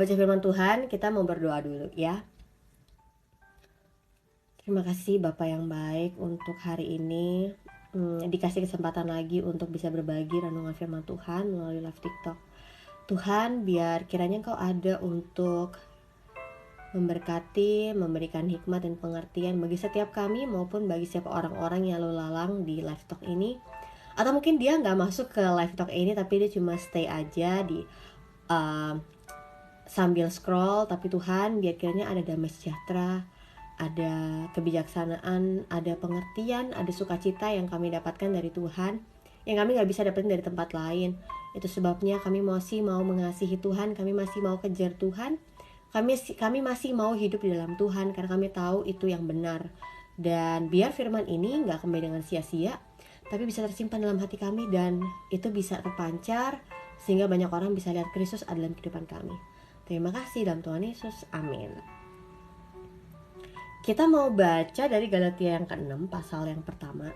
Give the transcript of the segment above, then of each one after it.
baca firman Tuhan, kita mau berdoa dulu ya. Terima kasih Bapak yang baik untuk hari ini, dikasih kesempatan lagi untuk bisa berbagi renungan firman Tuhan melalui live TikTok. Tuhan, biar kiranya Engkau ada untuk memberkati, memberikan hikmat dan pengertian bagi setiap kami maupun bagi setiap orang-orang yang lalu lalang di live talk ini. Atau mungkin dia nggak masuk ke live talk ini tapi dia cuma stay aja di sambil scroll. Tapi Tuhan, biar kiranya ada damai sejahtera, ada kebijaksanaan, ada pengertian, ada sukacita yang kami dapatkan dari Tuhan, yang kami gak bisa dapetin dari tempat lain. Itu sebabnya kami masih mau mengasihi Tuhan, kami masih mau kejar Tuhan, kami masih mau hidup di dalam Tuhan, karena kami tahu itu yang benar. Dan biar firman ini gak kembali dengan sia-sia, tapi bisa tersimpan dalam hati kami, dan itu bisa terpancar sehingga banyak orang bisa lihat Kristus ada dalam kehidupan kami. Terima kasih dalam Tuhan Yesus, amin. Kita mau baca dari Galatia yang ke-6, pasal yang pertama.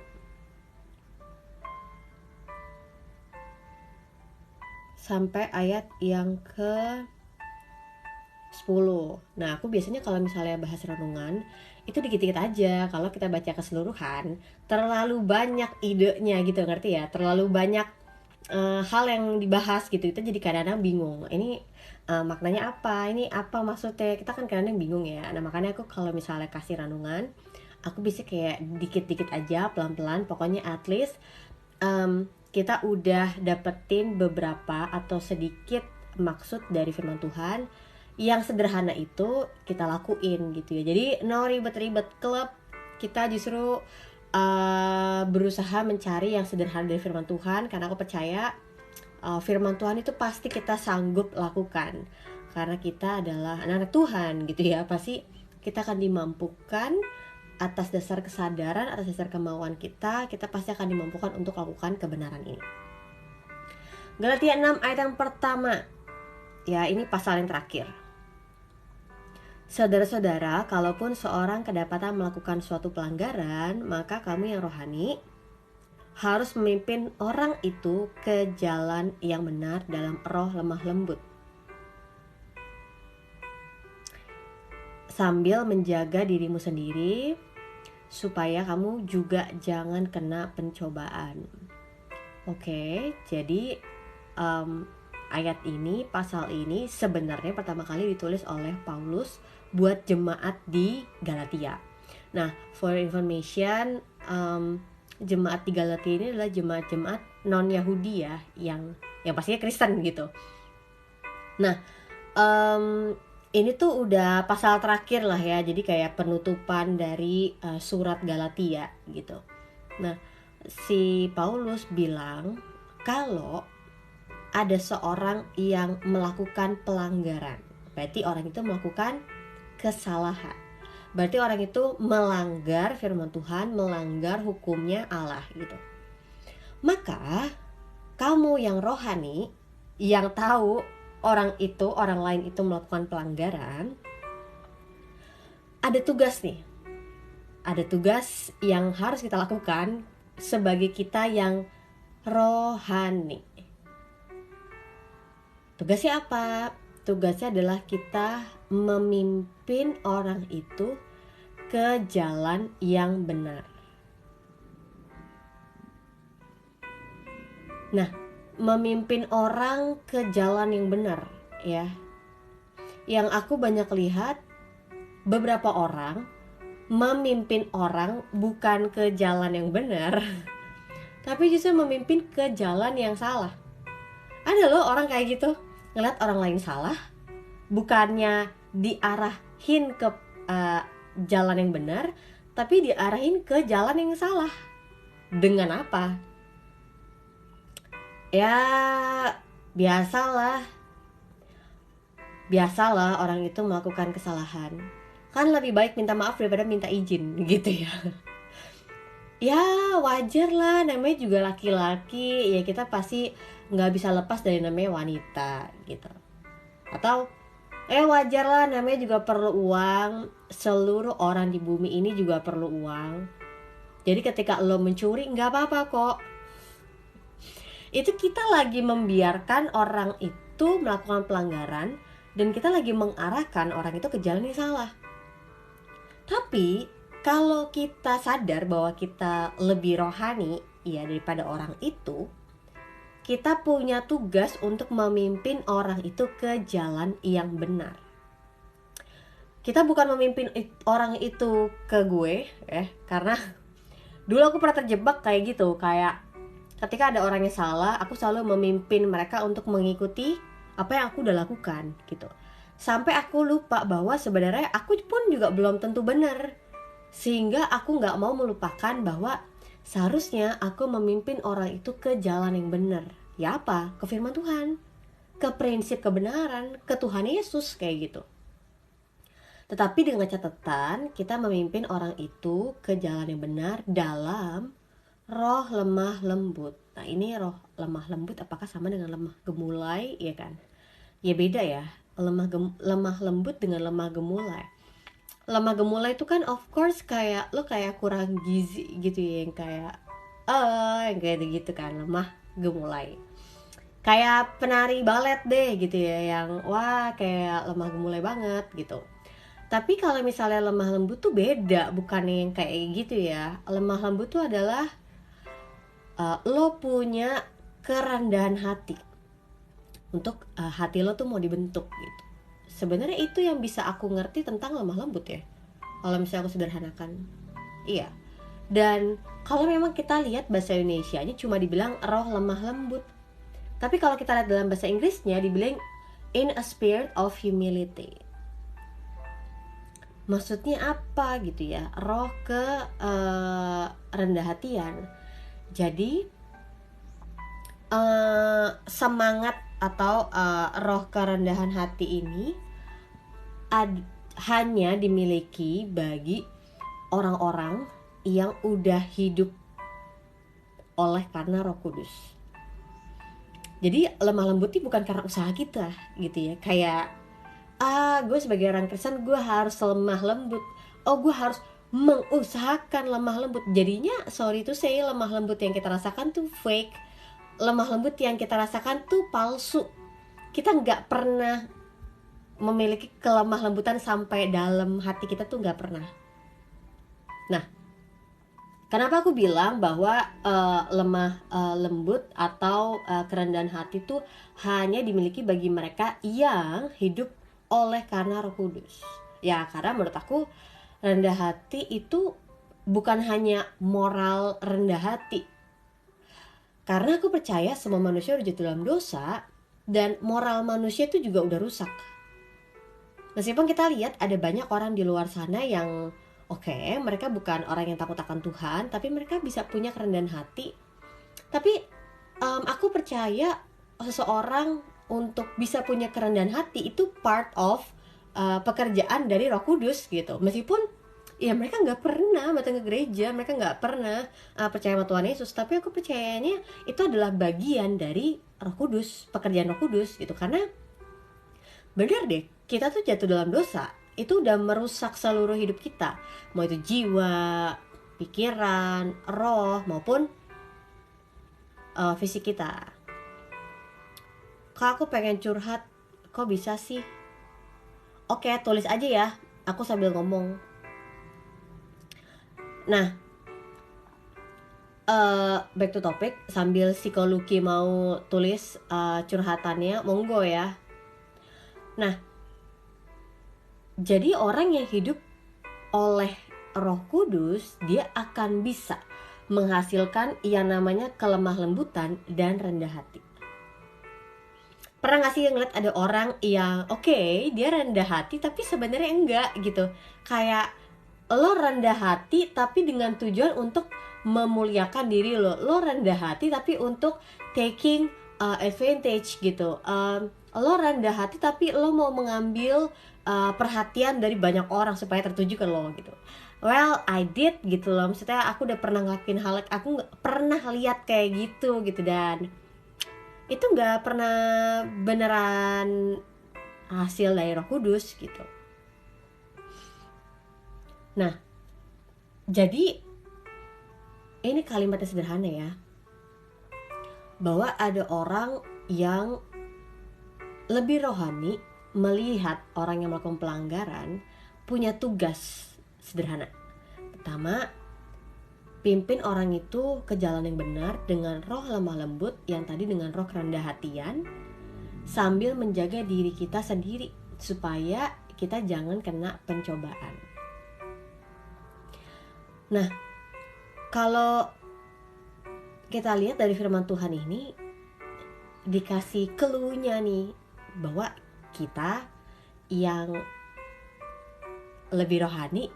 Sampai ayat yang ke-10. Nah, aku biasanya kalau misalnya bahas renungan, itu dikit-dikit aja. Kalau kita baca keseluruhan, terlalu banyak idenya gitu, ngerti ya? Terlalu banyak hal yang dibahas gitu. Kita jadi kadang-kadang bingung. Ini maknanya apa, ini apa maksudnya, kita kan kadang-kadang bingung ya. Nah makanya aku kalau misalnya kasih renungan, aku bisa kayak dikit-dikit aja, pelan-pelan, pokoknya at least kita udah dapetin beberapa atau sedikit maksud dari firman Tuhan. Yang sederhana itu kita lakuin gitu ya. Jadi no ribet-ribet klub, kita justru berusaha mencari yang sederhana dari firman Tuhan, karena aku percaya firman Tuhan itu pasti kita sanggup lakukan karena kita adalah anak Tuhan gitu ya. Pasti kita akan dimampukan atas dasar kesadaran, atas dasar kemauan kita pasti akan dimampukan untuk lakukan kebenaran ini. Galatia 6 ayat yang pertama. Ya, ini pasal yang terakhir. Saudara-saudara, kalaupun seorang kedapatan melakukan suatu pelanggaran, maka kamu yang rohani harus memimpin orang itu ke jalan yang benar dalam roh lemah lembut, sambil menjaga dirimu sendiri supaya kamu juga jangan kena pencobaan. Oke, jadi ayat ini, pasal ini sebenarnya pertama kali ditulis oleh Paulus buat jemaat di Galatia. Nah, for information, jemaat di Galatia ini adalah jemaat-jemaat non-Yahudi ya, yang pastinya Kristen gitu. Nah, ini tuh udah pasal terakhir lah ya, jadi kayak penutupan dari surat Galatia gitu. Nah, si Paulus bilang kalau ada seorang yang melakukan pelanggaran, berarti orang itu melakukan kesalahan. Berarti orang itu melanggar firman Tuhan, melanggar hukumnya Allah gitu. Maka kamu yang rohani, yang tahu orang lain itu melakukan pelanggaran, ada tugas nih. Ada tugas yang harus kita lakukan sebagai kita yang rohani. Tugasnya apa? Tugasnya adalah kita memimpin orang itu ke jalan yang benar. Nah, memimpin orang ke jalan yang benar ya. Yang aku banyak lihat, beberapa orang memimpin orang bukan ke jalan yang benar, tapi justru memimpin ke jalan yang salah. Ada loh orang kayak gitu, ngeliat orang lain salah, bukannya diarahin ke jalan yang benar, tapi diarahin ke jalan yang salah. Dengan apa? Ya biasalah orang itu melakukan kesalahan. Kan lebih baik minta maaf daripada minta izin gitu ya. Ya wajar lah, namanya juga laki-laki, ya kita pasti gak bisa lepas dari namanya wanita gitu. Atau wajar lah, namanya juga perlu uang. Seluruh orang di bumi ini juga perlu uang. Jadi ketika lo mencuri gak apa-apa kok. Itu kita lagi membiarkan orang itu melakukan pelanggaran, dan kita lagi mengarahkan orang itu ke jalan yang salah. Tapi kalau kita sadar bahwa kita lebih rohani ya daripada orang itu, kita punya tugas untuk memimpin orang itu ke jalan yang benar. Kita bukan memimpin orang itu ke gue karena dulu aku pernah terjebak kayak gitu, kayak ketika ada orang yang salah, aku selalu memimpin mereka untuk mengikuti apa yang aku udah lakukan gitu. Sampai aku lupa bahwa sebenarnya aku pun juga belum tentu benar. Sehingga aku gak mau melupakan bahwa seharusnya aku memimpin orang itu ke jalan yang benar. Ya apa? Ke firman Tuhan, ke prinsip kebenaran, ke Tuhan Yesus kayak gitu. Tetapi dengan catatan kita memimpin orang itu ke jalan yang benar dalam roh lemah lembut. Nah ini roh lemah lembut apakah sama dengan lemah gemulai? Ya kan? Ya beda ya. Lemah lembut dengan lemah gemulai. Lemah gemulai itu kan of course kayak lo kayak kurang gizi gitu ya, yang kayak gitu kan, lemah gemulai. Kayak penari balet deh gitu ya, yang wah kayak lemah gemulai banget gitu. Tapi kalau misalnya lemah lembut tuh beda, bukan yang kayak gitu ya. Lemah lembut tuh adalah lo punya kerendahan hati untuk hati lo tuh mau dibentuk gitu. Sebenarnya itu yang bisa aku ngerti tentang lemah lembut ya, kalau misalnya aku sederhanakan. Iya. Dan kalau memang kita lihat bahasa Indonesianya cuma dibilang roh lemah lembut, tapi kalau kita lihat dalam bahasa Inggrisnya dibilang in a spirit of humility. Maksudnya apa gitu ya, roh ke rendah hatian. Jadi semangat atau roh kerendahan hati ini hanya dimiliki bagi orang-orang yang udah hidup oleh karena Roh Kudus. Jadi lemah lembut itu bukan karena usaha kita gitu ya. Kayak gue sebagai orang Kristen gue harus lemah lembut. Gue harus mengusahakan lemah lembut. Jadinya sorry to say, lemah lembut yang kita rasakan tuh fake. Lemah lembut yang kita rasakan tuh palsu. Kita gak pernah memiliki kelemah lembutan sampai dalam hati kita tuh gak pernah. Nah, kenapa aku bilang bahwa lemah lembut atau kerendahan hati tuh hanya dimiliki bagi mereka yang hidup oleh karena Roh Kudus. Ya, karena menurut aku rendah hati itu bukan hanya moral rendah hati. Karena aku percaya semua manusia udah jatuh dalam dosa dan moral manusia itu juga udah rusak. Meskipun kita lihat ada banyak orang di luar sana yang mereka bukan orang yang takut akan Tuhan, tapi mereka bisa punya kerendahan hati. Tapi aku percaya seseorang untuk bisa punya kerendahan hati itu part of pekerjaan dari Roh Kudus gitu. Meskipun ya mereka nggak pernah datang ke gereja, mereka nggak pernah percaya sama Tuhan Yesus, tapi aku percayanya itu adalah bagian dari Roh Kudus, pekerjaan Roh Kudus gitu. Karena benar deh, kita tuh jatuh dalam dosa, itu udah merusak seluruh hidup kita, mau itu jiwa, pikiran, roh maupun fisik kita. Kak, aku pengen curhat, kok bisa sih? Oke, tulis aja ya, aku sambil ngomong. Nah, back to topic, sambil psikologi mau tulis curhatannya, monggo ya. Nah, jadi orang yang hidup oleh Roh Kudus, dia akan bisa menghasilkan yang namanya kelemah lembutan dan rendah hati. Pernah gak sih ngeliat ada orang yang dia rendah hati tapi sebenarnya enggak gitu. Kayak lo rendah hati tapi dengan tujuan untuk memuliakan diri lo. Lo rendah hati tapi untuk taking advantage gitu. Lo rendah hati tapi lo mau mengambil perhatian dari banyak orang supaya tertuju ke lo gitu. Well, I did gitu loh. Maksudnya aku udah pernah ngelakuin hal, aku gak pernah lihat kayak gitu dan itu gak pernah beneran hasil dari Roh Kudus gitu. Nah, jadi ini kalimatnya sederhana ya, bahwa ada orang yang lebih rohani melihat orang yang melakukan pelanggaran punya tugas sederhana. Pertama, pimpin orang itu ke jalan yang benar dengan roh lemah lembut, yang tadi dengan roh kerendah hatian, sambil menjaga diri kita sendiri supaya kita jangan kena pencobaan. Nah, kalau kita lihat dari firman Tuhan ini dikasih clue-nya nih, bahwa kita yang lebih rohani,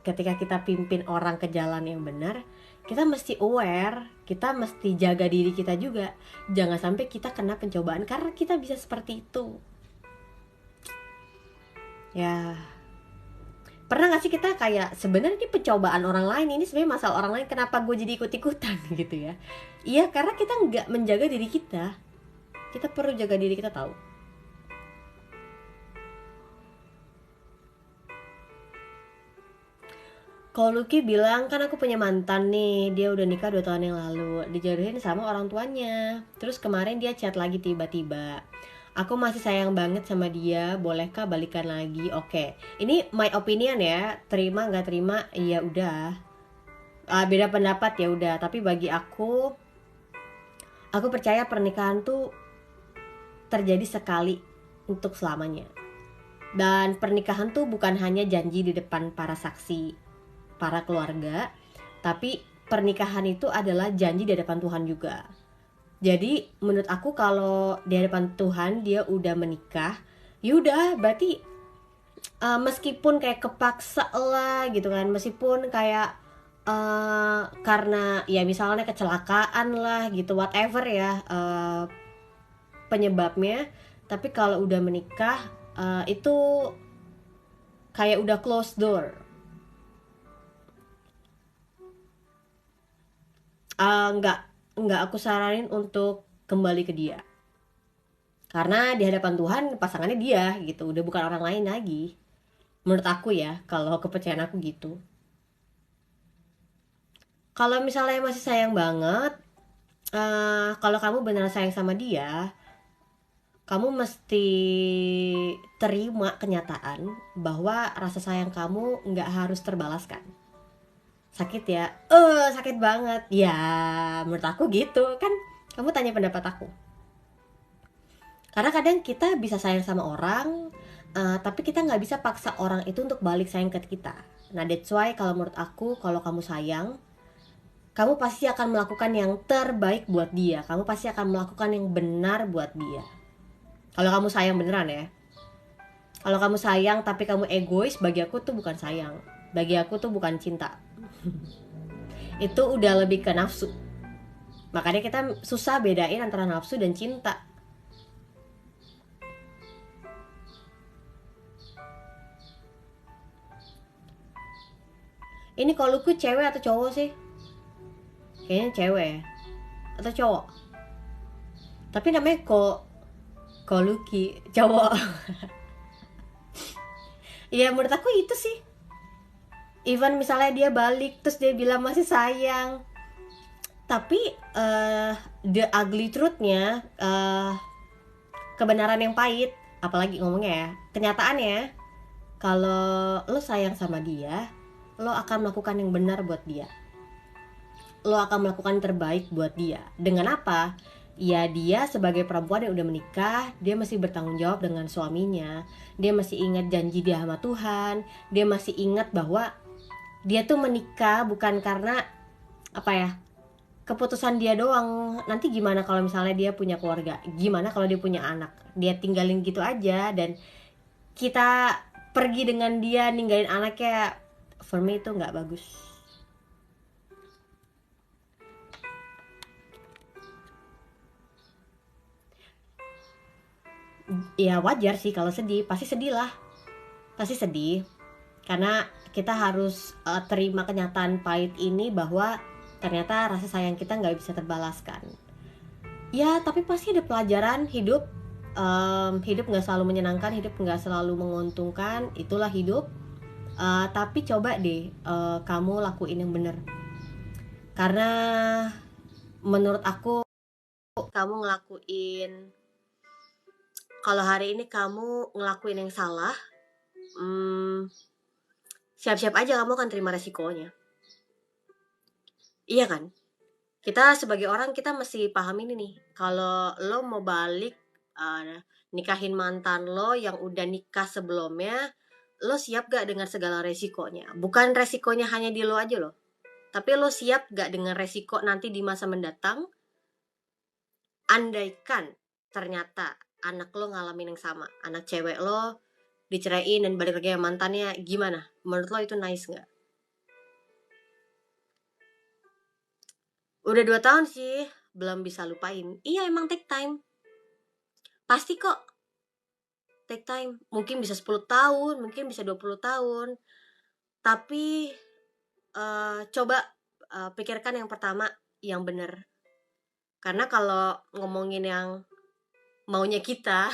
ketika kita pimpin orang ke jalan yang benar, kita mesti aware, kita mesti jaga diri kita juga. Jangan sampai kita kena pencobaan, karena kita bisa seperti itu. Ya, pernah gak sih kita kayak sebenarnya ini pencobaan orang lain, ini sebenarnya masalah orang lain, kenapa gue jadi ikut-ikutan gitu ya? Iya, karena kita nggak menjaga diri kita. Kita perlu jaga diri kita, tahu. Kalau Lucky bilang, kan aku punya mantan nih, dia udah nikah 2 tahun yang lalu, dijodohin sama orang tuanya. Terus kemarin dia chat lagi tiba-tiba, aku masih sayang banget sama dia, bolehkah balikan lagi? Oke, ini my opinion ya, terima nggak terima ya udah, beda pendapat ya udah. Tapi bagi aku percaya pernikahan tuh terjadi sekali untuk selamanya. Dan pernikahan tuh bukan hanya janji di depan para saksi, para keluarga, tapi pernikahan itu adalah janji di hadapan Tuhan juga. Jadi menurut aku kalau di hadapan Tuhan dia udah menikah, yaudah berarti meskipun kayak kepaksa lah gitu kan, meskipun kayak karena ya misalnya kecelakaan lah gitu, whatever ya penyebabnya, tapi kalau udah menikah itu kayak udah close door. Nggak aku saranin untuk kembali ke dia, karena di hadapan Tuhan pasangannya dia gitu, udah bukan orang lain lagi. Menurut aku ya, kalau kepercayaan aku gitu. Kalau misalnya masih sayang banget, kalau kamu beneran sayang sama dia, kamu mesti terima kenyataan bahwa rasa sayang kamu nggak harus terbalaskan. Sakit ya? Sakit banget. Ya, menurut aku gitu kan. Kamu tanya pendapat aku. Karena kadang kita bisa sayang sama orang, tapi kita nggak bisa paksa orang itu untuk balik sayang ke kita. Nah, that's why kalau menurut aku, kalau kamu sayang, kamu pasti akan melakukan yang terbaik buat dia. Kamu pasti akan melakukan yang benar buat dia. Kalau kamu sayang beneran ya. Kalau kamu sayang tapi kamu egois, bagi aku tuh bukan sayang. Bagi aku tuh bukan cinta. Itu udah lebih ke nafsu. Makanya kita susah bedain antara nafsu dan cinta. Ini kalau lu cewek atau cowok sih? Kayaknya cewek ya? Atau cowok? Tapi namanya Lucky cowok. Ya menurut aku itu sih. Even misalnya dia balik terus dia bilang masih sayang, tapi the ugly truth-nya, kebenaran yang pahit, apalagi ngomongnya ya, kenyataannya, kalau lo sayang sama dia, lo akan melakukan yang benar buat dia. Lo akan melakukan yang terbaik buat dia. Dengan apa? Ya dia sebagai perempuan yang udah menikah, dia masih bertanggung jawab dengan suaminya. Dia masih ingat janji dia sama Tuhan. Dia masih ingat bahwa dia tuh menikah bukan karena apa ya, keputusan dia doang. Nanti gimana kalau misalnya dia punya keluarga? Gimana kalau dia punya anak? Dia tinggalin gitu aja dan kita pergi dengan dia ninggalin anaknya. For me itu nggak bagus. Ya wajar sih kalau sedih, pasti sedih lah. Pasti sedih. Karena kita harus terima kenyataan pahit ini bahwa ternyata rasa sayang kita nggak bisa terbalaskan. Ya tapi pasti ada pelajaran hidup. Hidup nggak selalu menyenangkan, hidup nggak selalu menguntungkan, itulah hidup. Tapi coba deh kamu lakuin yang bener. Karena menurut aku kamu ngelakuin kalau hari ini kamu ngelakuin yang salah, siap-siap aja kamu akan terima resikonya. Iya kan? Kita sebagai orang kita mesti paham ini nih. Kalau lo mau balik nikahin mantan lo yang udah nikah sebelumnya, lo siap gak dengan segala resikonya? Bukan resikonya hanya di lo aja loh. Tapi lo siap gak dengan resiko nanti di masa mendatang? Andaikan ternyata anak lo ngalamin yang sama, anak cewek lo diceraiin dan balik lagi sama mantannya, gimana? Menurut lo itu nice gak? Udah 2 tahun sih, belum bisa lupain. Iya emang take time. Pasti kok take time. Mungkin bisa 10 tahun, mungkin bisa 20 tahun. Tapi coba pikirkan yang pertama, yang bener. Karena kalau ngomongin yang maunya kita,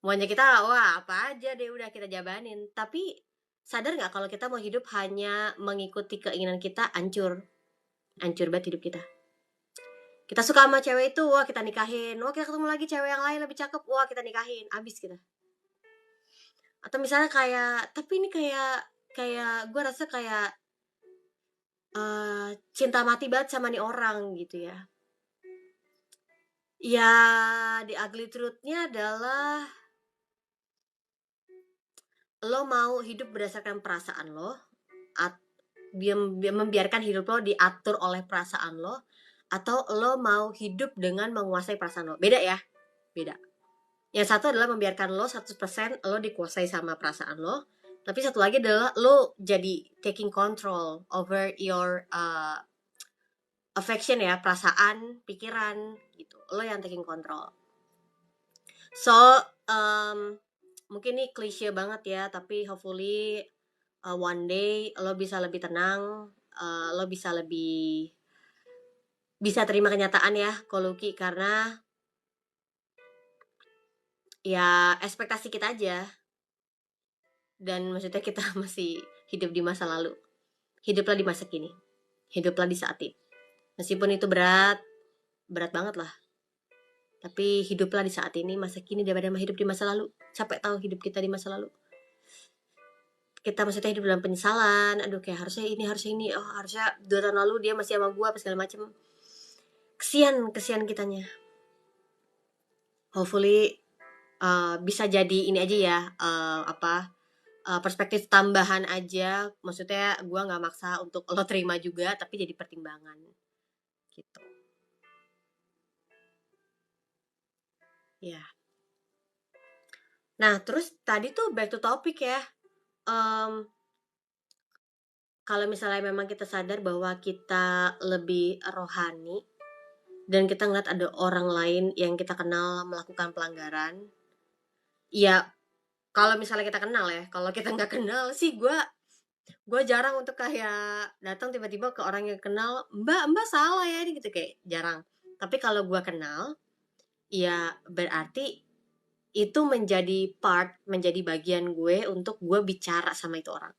wah apa aja deh udah kita jabanin. Tapi sadar gak kalau kita mau hidup hanya mengikuti keinginan kita, hancur banget hidup kita. Kita suka sama cewek itu, wah kita nikahin. Wah kita ketemu lagi cewek yang lain lebih cakep, wah kita nikahin. Abis kita. Atau misalnya kayak, tapi ini kayak gue rasa kayak cinta mati banget sama nih orang gitu ya. Ya the ugly truth-nya adalah lo mau hidup berdasarkan perasaan lo, membiarkan hidup lo diatur oleh perasaan lo, atau lo mau hidup dengan menguasai perasaan lo. Beda ya, beda. Yang satu adalah membiarkan lo 100% lo dikuasai sama perasaan lo, tapi satu lagi adalah lo jadi taking control over your affection ya, perasaan, pikiran gitu. Lo yang taking control. So mungkin ini klise banget ya, tapi hopefully one day lo bisa lebih tenang, lo bisa terima kenyataan ya Koluki, karena ya ekspektasi kita aja. Dan maksudnya kita masih hidup di masa lalu. Hiduplah di masa kini. Hiduplah di saat ini. Meskipun itu berat banget lah. Tapi hiduplah di saat ini, masa kini, daripada hidup di masa lalu. Capek tahu hidup kita di masa lalu. Kita maksudnya hidup dalam penyesalan. Aduh kayak harusnya ini. Oh harusnya 2 tahun lalu dia masih sama gue apa segala macem. Kesian kitanya. Hopefully bisa jadi ini aja ya. Perspektif tambahan aja. Maksudnya gue gak maksa untuk lo terima juga, tapi jadi pertimbangan gitu ya. Nah terus tadi tuh back to topic ya, kalau misalnya memang kita sadar bahwa kita lebih rohani dan kita ngeliat ada orang lain yang kita kenal melakukan pelanggaran, ya kalau misalnya kita kenal ya, kalau kita nggak kenal sih gue jarang untuk kayak datang tiba-tiba ke orang yang kenal, mbak salah ya gitu, kayak jarang. Tapi kalau gue kenal, ya berarti itu menjadi bagian gue untuk gue bicara sama itu orang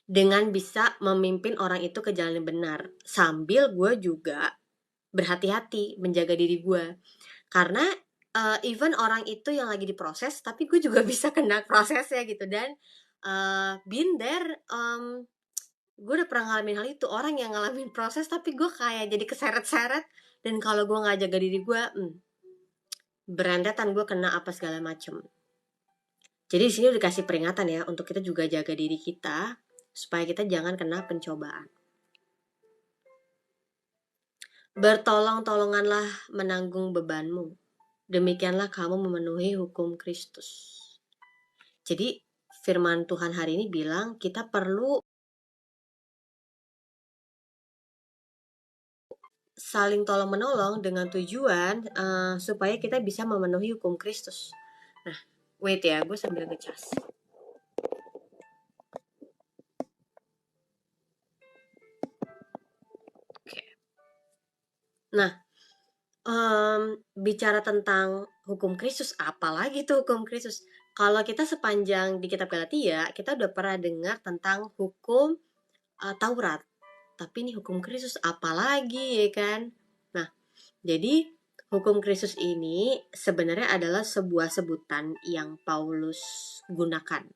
dengan bisa memimpin orang itu ke jalan yang benar, sambil gue juga berhati-hati menjaga diri gue, karena even orang itu yang lagi diproses, tapi gue juga bisa kena prosesnya gitu. Dan been there, gue udah pernah ngalamin hal itu, orang yang ngalamin proses tapi gue kayak jadi keseret-seret, dan kalau gue nggak jaga diri gue, berendetan gue kena apa segala macem. Jadi di sini udah dikasih peringatan ya untuk kita juga jaga diri kita supaya kita jangan kena pencobaan. Bertolong-tolonganlah menanggung bebanmu, demikianlah kamu memenuhi hukum Kristus. Jadi firman Tuhan hari ini bilang kita perlu saling tolong-menolong dengan tujuan supaya kita bisa memenuhi hukum Kristus. Nah, wait ya, gue sambil ngecas. Oke. Nah, bicara tentang hukum Kristus, apalagi tuh hukum Kristus? Kalau kita sepanjang di kitab Galatia, kita udah pernah dengar tentang hukum Taurat. Tapi ini hukum Kristus apalagi ya kan? Nah, jadi hukum Kristus ini sebenarnya adalah sebuah sebutan yang Paulus gunakan.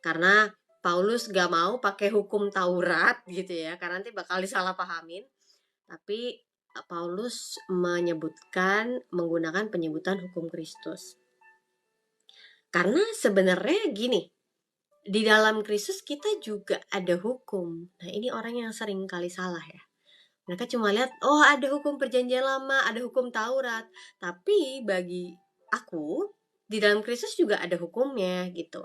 Karena Paulus gak mau pakai hukum Taurat gitu ya, karena nanti bakal disalahpahamin. Tapi Paulus menggunakan penyebutan hukum Kristus. Karena sebenarnya gini, di dalam Kristus kita juga ada hukum. Nah, ini orang yang sering kali salah ya. Mereka cuma lihat, oh ada hukum perjanjian lama, ada hukum Taurat. Tapi bagi aku, di dalam Kristus juga ada hukumnya gitu.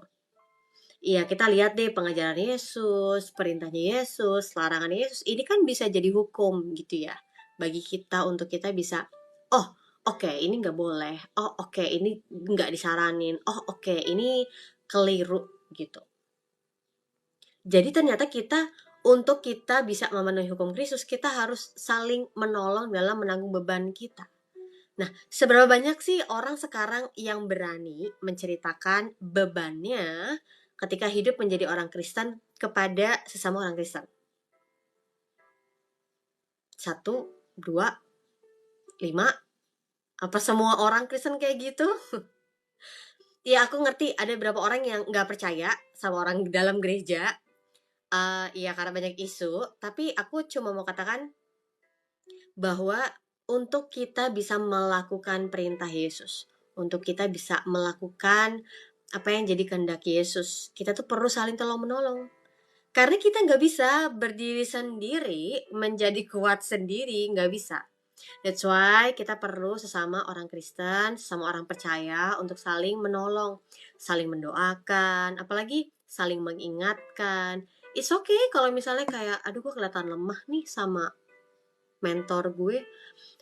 Iya, kita lihat deh pengajaran Yesus, perintahnya Yesus, larangan Yesus. Ini kan bisa jadi hukum gitu ya. Bagi kita untuk kita bisa, oh oke, ini nggak boleh. Oh oke, ini nggak disaranin. Oh oke, ini keliru gitu. Jadi ternyata untuk kita bisa memenuhi hukum Kristus, kita harus saling menolong dalam menanggung beban kita. Nah, seberapa banyak sih orang sekarang yang berani menceritakan bebannya ketika hidup menjadi orang Kristen kepada sesama orang Kristen? 1, 2, 5? Apa semua orang Kristen kayak gitu? Ya, aku ngerti ada beberapa orang yang nggak percaya sama orang dalam gereja. Ya karena banyak isu, tapi aku cuma mau katakan bahwa untuk kita bisa melakukan perintah Yesus, untuk kita bisa melakukan apa yang jadi kehendak Yesus, kita tuh perlu saling tolong-menolong. Karena kita nggak bisa berdiri sendiri, menjadi kuat sendiri, nggak bisa. That's why kita perlu sesama orang Kristen, sesama orang percaya untuk saling menolong, saling mendoakan, apalagi saling mengingatkan. It's okay kalau misalnya kayak, aduh gue kelihatan lemah nih sama mentor gue.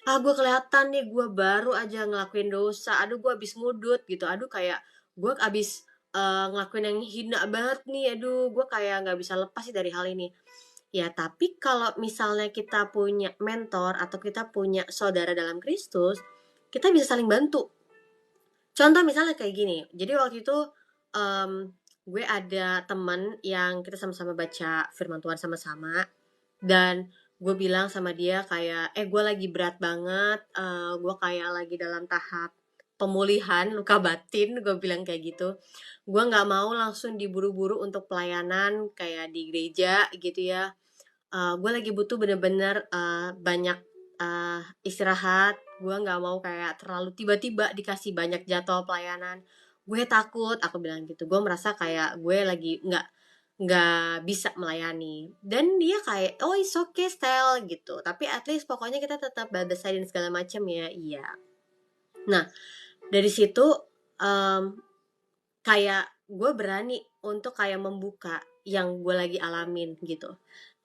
Gue kelihatan nih gue baru aja ngelakuin dosa, aduh gue abis ngudut gitu, aduh kayak gue abis ngelakuin yang hina banget nih, aduh gue kayak gak bisa lepas sih dari hal ini. Ya tapi kalau misalnya kita punya mentor atau kita punya saudara dalam Kristus, kita bisa saling bantu. Contoh misalnya kayak gini, jadi waktu itu gue ada teman yang kita sama-sama baca firman Tuhan sama-sama, dan gue bilang sama dia kayak, gue lagi berat banget, gue kayak lagi dalam tahap pemulihan luka batin, gue bilang kayak gitu. Gue nggak mau langsung diburu-buru untuk pelayanan kayak di gereja gitu ya. Gue lagi butuh bener-bener banyak istirahat. Gue nggak mau kayak terlalu tiba-tiba dikasih banyak jadwal pelayanan. Gue takut, aku bilang gitu. Gue merasa kayak gue lagi nggak bisa melayani. Dan dia kayak, oh it's okay style gitu. Tapi at least pokoknya kita tetap batasin dan segala macam ya. Iya. Nah dari situ kayak gue berani untuk kayak membuka yang gue lagi alamin gitu.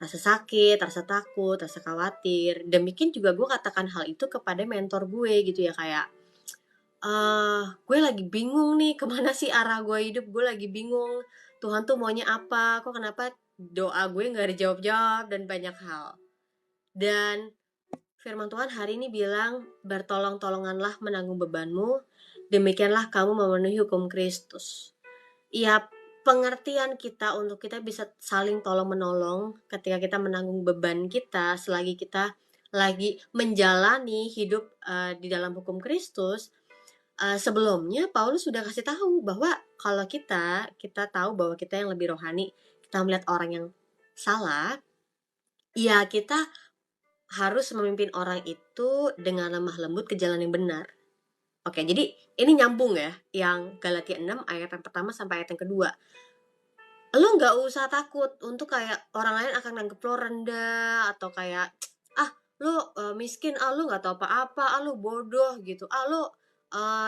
Rasa sakit, rasa takut, rasa khawatir. Demikian juga gue katakan hal itu kepada mentor gue gitu ya, kayak gue lagi bingung nih kemana sih arah gue hidup, gue lagi bingung Tuhan tuh maunya apa, kok kenapa doa gue gak dijawab-jawab dan banyak hal. Dan firman Tuhan hari ini bilang, bertolong-tolonganlah menanggung bebanmu, demikianlah kamu memenuhi hukum Kristus. Ya, pengertian kita untuk kita bisa saling tolong-menolong ketika kita menanggung beban kita selagi kita lagi menjalani hidup di dalam hukum Kristus. Sebelumnya Paulus sudah kasih tahu bahwa kalau kita tahu bahwa kita yang lebih rohani, kita melihat orang yang salah, ya kita harus memimpin orang itu dengan lemah lembut ke jalan yang benar. Oke, jadi ini nyambung ya, yang Galatia 6 ayat yang pertama sampai ayat yang kedua. Lo nggak usah takut untuk kayak orang lain akan nganggep lo rendah, atau kayak lo miskin, lo nggak tahu apa-apa, lo bodoh gitu, lo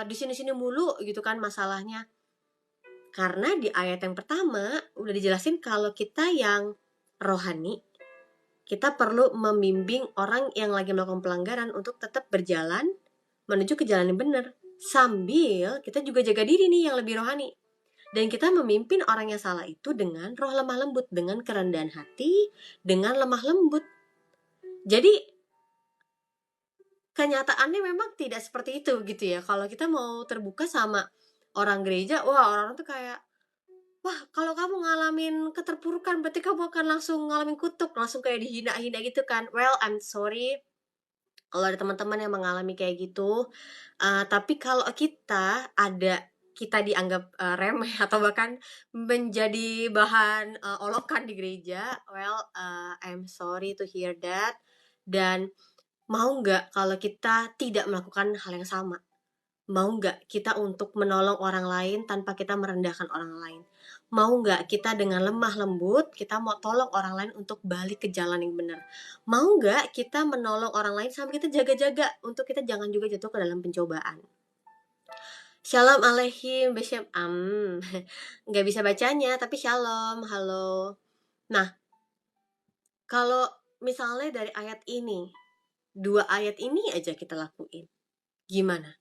di sini-sini mulu gitu kan masalahnya. Karena di ayat yang pertama udah dijelasin kalau kita yang rohani, kita perlu membimbing orang yang lagi melakukan pelanggaran untuk tetap berjalan menuju ke jalan yang benar, sambil kita juga jaga diri nih yang lebih rohani. Dan kita memimpin orang yang salah itu dengan roh lemah lembut, dengan kerendahan hati, dengan lemah lembut. Jadi kenyataannya memang tidak seperti itu gitu ya. Kalau kita mau terbuka sama orang gereja, orang tuh kayak, kalau kamu ngalamin keterpurukan berarti kamu akan langsung ngalamin kutuk, langsung kayak dihina-hina gitu kan. Well, I'm sorry, Kalau ada teman-teman yang mengalami kayak gitu, tapi kalau kita dianggap, remeh atau bahkan menjadi bahan, olokan di gereja, well, I'm sorry to hear that, dan mau nggak kalau kita tidak melakukan hal yang sama? Mau nggak kita untuk menolong orang lain tanpa kita merendahkan orang lain? Mau nggak kita dengan lemah lembut, kita mau tolong orang lain untuk balik ke jalan yang benar? Mau nggak kita menolong orang lain sampai kita jaga-jaga untuk kita jangan juga jatuh ke dalam pencobaan? Shalom aleihim, Beshem nggak bisa bacanya, tapi shalom, halo. Nah, kalau misalnya dari ayat ini, 2 ayat ini aja kita lakuin, gimana?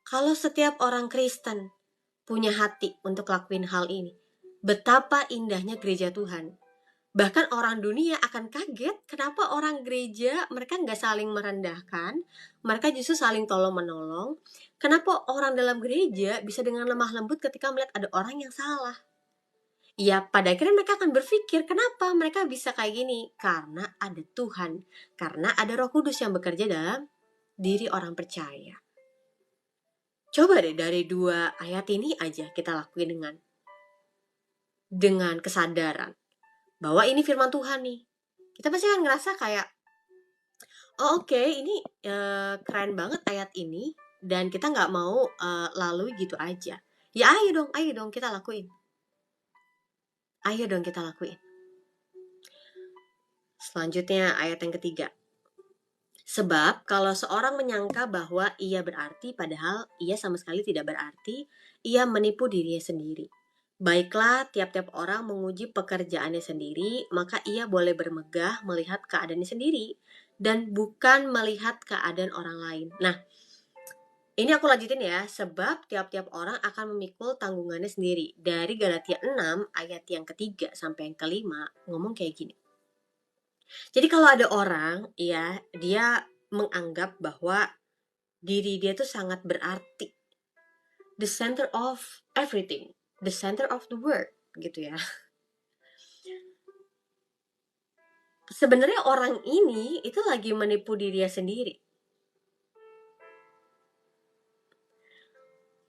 Kalau setiap orang Kristen punya hati untuk lakuin hal ini, betapa indahnya gereja Tuhan. Bahkan orang dunia akan kaget kenapa orang gereja mereka nggak saling merendahkan, mereka justru saling tolong-menolong. Kenapa orang dalam gereja bisa dengan lemah lembut ketika melihat ada orang yang salah? Ya pada akhirnya mereka akan berpikir kenapa mereka bisa kayak gini? Karena ada Tuhan, karena ada Roh Kudus yang bekerja dalam diri orang percaya. Coba deh dari 2 ayat ini aja kita lakuin dengan kesadaran bahwa ini firman Tuhan nih. Kita pasti akan ngerasa kayak, oh oke, ini keren banget ayat ini, dan kita nggak mau lalui gitu aja. Ya ayo dong kita lakuin. Ayo dong kita lakuin. Selanjutnya ayat yang ketiga. Sebab kalau seorang menyangka bahwa ia berarti padahal ia sama sekali tidak berarti, ia menipu dirinya sendiri. Baiklah, tiap-tiap orang menguji pekerjaannya sendiri, maka ia boleh bermegah melihat keadaannya sendiri dan bukan melihat keadaan orang lain. Nah, ini aku lanjutin ya, sebab tiap-tiap orang akan memikul tanggungannya sendiri. Dari Galatia 6 ayat yang ketiga sampai yang kelima ngomong kayak gini. Jadi kalau ada orang, ya, dia menganggap bahwa diri dia tuh sangat berarti, the center of everything, the center of the world, gitu ya. Sebenarnya orang ini itu lagi menipu dirinya sendiri.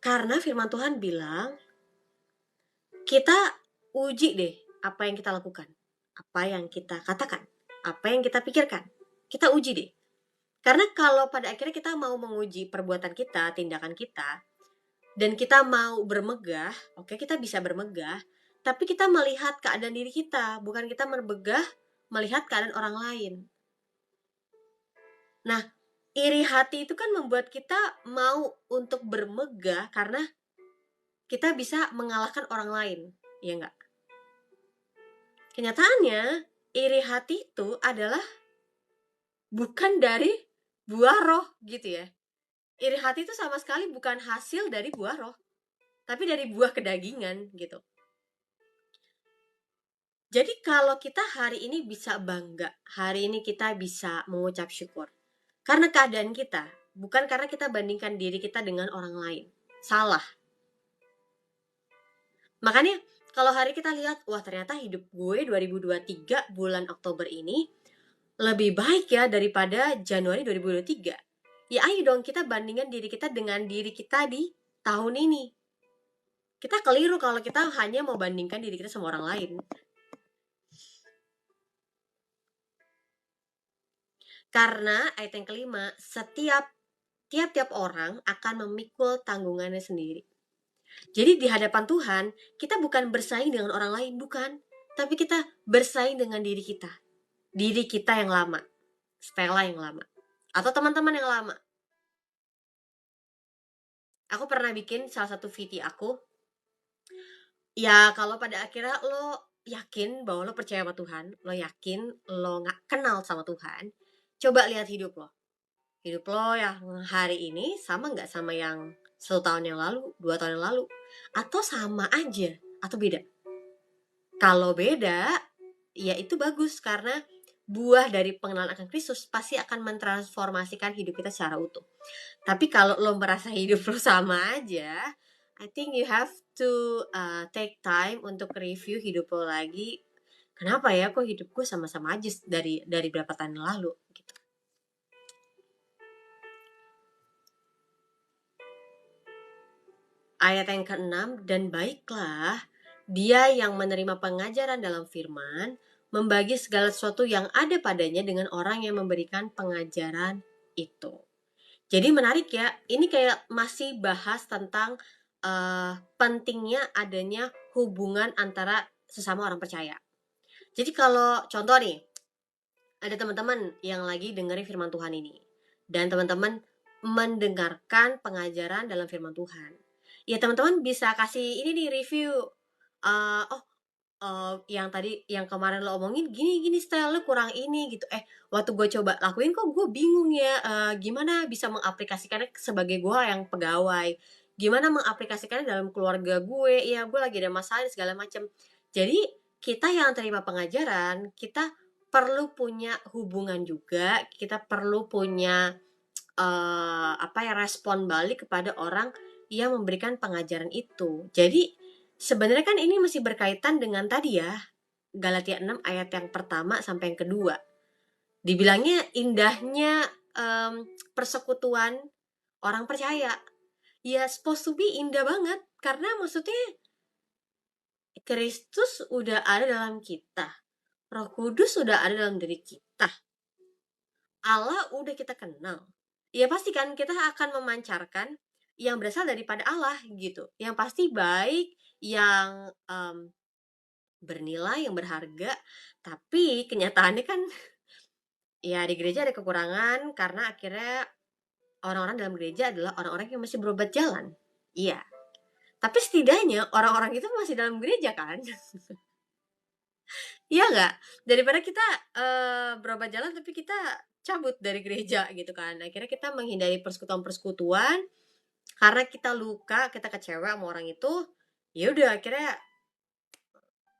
Karena firman Tuhan bilang, kita uji deh apa yang kita lakukan, apa yang kita katakan, apa yang kita pikirkan. Kita uji deh. Karena kalau pada akhirnya kita mau menguji perbuatan kita, tindakan kita, dan kita mau bermegah, oke, kita bisa bermegah, tapi kita melihat keadaan diri kita, bukan kita bermegah melihat keadaan orang lain. Nah, iri hati itu kan membuat kita mau untuk bermegah karena kita bisa mengalahkan orang lain, ya enggak? Kenyataannya, iri hati itu adalah bukan dari buah roh gitu ya. Iri hati itu sama sekali bukan hasil dari buah roh, tapi dari buah kedagingan gitu. Jadi kalau kita hari ini bisa bangga, hari ini kita bisa mengucap syukur, karena keadaan kita, bukan karena kita bandingkan diri kita dengan orang lain. Salah. Makanya kalau hari kita lihat, wah ternyata hidup gue 2023 bulan Oktober ini lebih baik ya daripada Januari 2023. Ya ayo dong kita bandingkan diri kita dengan diri kita di tahun ini. Kita keliru kalau kita hanya mau bandingkan diri kita sama orang lain. Karena ayat yang kelima, tiap-tiap orang akan memikul tanggungannya sendiri. Jadi di hadapan Tuhan, kita bukan bersaing dengan orang lain, bukan. Tapi kita bersaing dengan diri kita. Diri kita yang lama. Stella yang lama. Atau teman-teman yang lama. Aku pernah bikin salah satu VT aku. Ya kalau pada akhirnya lo yakin bahwa lo percaya sama Tuhan, lo yakin lo gak kenal sama Tuhan, coba lihat hidup lo. Hidup lo yang hari ini sama gak sama yang 1 tahun yang lalu, 2 tahun yang lalu, atau sama aja, atau beda. Kalau beda, ya itu bagus karena buah dari pengenalan akan Kristus pasti akan mentransformasikan hidup kita secara utuh. Tapi kalau lo merasa hidup lo sama aja, I think you have to take time untuk review hidup lo lagi. Kenapa ya kok hidup gue sama-sama aja dari berapa tahun lalu gitu. ayat yang ke-6, dan baiklah dia yang menerima pengajaran dalam firman, membagi segala sesuatu yang ada padanya dengan orang yang memberikan pengajaran itu. Jadi menarik ya, ini kayak masih bahas tentang pentingnya adanya hubungan antara sesama orang percaya. Jadi kalau contoh nih, ada teman-teman yang lagi dengerin firman Tuhan ini, dan teman-teman mendengarkan pengajaran dalam firman Tuhan. Ya teman-teman bisa kasih ini nih review. Yang tadi yang kemarin lo omongin gini style lo kurang ini gitu. Waktu gue coba lakuin kok gue bingung ya. Gimana bisa mengaplikasikannya sebagai gue yang pegawai? Gimana mengaplikasikannya dalam keluarga gue? Ya gue lagi ada masalah segala macam. Jadi kita yang terima pengajaran, kita perlu punya hubungan juga. Kita perlu punya respon balik kepada orang yang memberikan pengajaran itu. Jadi sebenarnya kan ini masih berkaitan dengan tadi ya, Galatia 6 ayat yang pertama sampai yang kedua. Dibilangnya indahnya persekutuan orang percaya. Ya supposed to be indah banget, karena maksudnya Kristus udah ada dalam kita, Roh Kudus udah ada dalam diri kita, Allah udah kita kenal. Ya pasti kan kita akan memancarkan yang berasal daripada Allah gitu, yang pasti baik, yang bernilai, yang berharga. Tapi kenyataannya kan ya di gereja ada kekurangan, karena akhirnya orang-orang dalam gereja adalah orang-orang yang masih berobat jalan. Iya, tapi setidaknya orang-orang itu masih dalam gereja kan. Iya nggak? Daripada kita berobat jalan tapi kita cabut dari gereja gitu kan. Akhirnya kita menghindari persekutuan-persekutuan karena kita luka, kita kecewa sama orang itu. Ya udah akhirnya